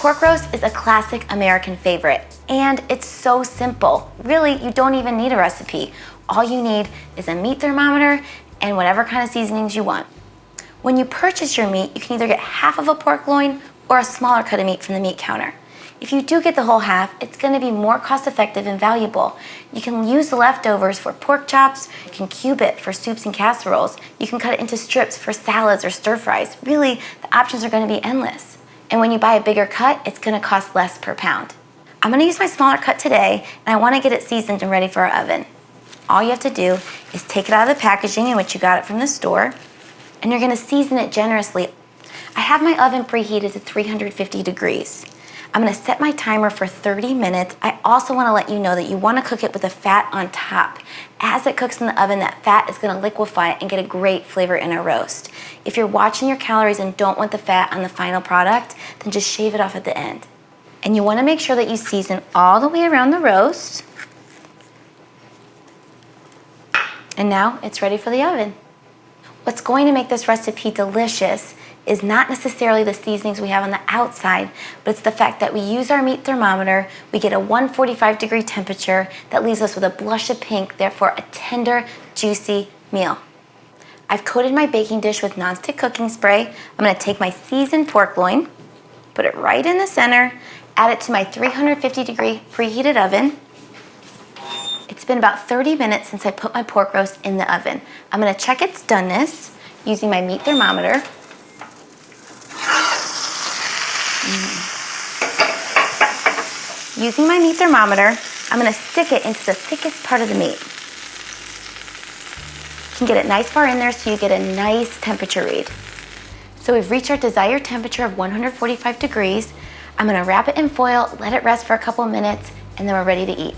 pork roast is a classic American favorite, and it's so simple. Really, you don't even need a recipe. All you need is a meat thermometer and whatever kind of seasonings you want. When you purchase your meat, you can either get half of a pork loin or a smaller cut of meat from the meat counter. If you do get the whole half, it's going to be more cost effective and valuable. You can use the leftovers for pork chops, you can cube it for soups and casseroles, you can cut it into strips for salads or stir fries. Really, the options are going to be endless. And when you buy a bigger cut, it's going to cost less per pound. I'm going to use my smaller cut today, and I want to get it seasoned and ready for our oven. All you have to do is take it out of the packaging in which you got it from the store, and you're going to season it generously. I have my oven preheated to 350 degrees. I'm going to set my timer for 30 minutes. I also want to let you know that you want to cook it with the fat on top. As it cooks in the oven, that fat is going to liquefy and get a great flavor in a roast. If you're watching your calories and don't want the fat on the final product, then just shave it off at the end. And you want to make sure that you season all the way around the roast. And now it's ready for the oven. What's going to make this recipe delicious is not necessarily the seasonings we have on the outside, but it's the fact that we use our meat thermometer, we get a 145-degree temperature that leaves us with a blush of pink, therefore a tender, juicy meal. I've coated my baking dish with nonstick cooking spray. I'm going to take my seasoned pork loin, put it right in the center, add it to my 350-degree preheated oven. It's been about 30 minutes since I put my pork roast in the oven. I'm going to check its doneness using my meat thermometer. Using my meat thermometer, I'm going to stick it into the thickest part of the meat. You can get it nice far in there so you get a nice temperature read. So we've reached our desired temperature of 145 degrees. I'm going to wrap it in foil, let it rest for a couple minutes, and then we're ready to eat.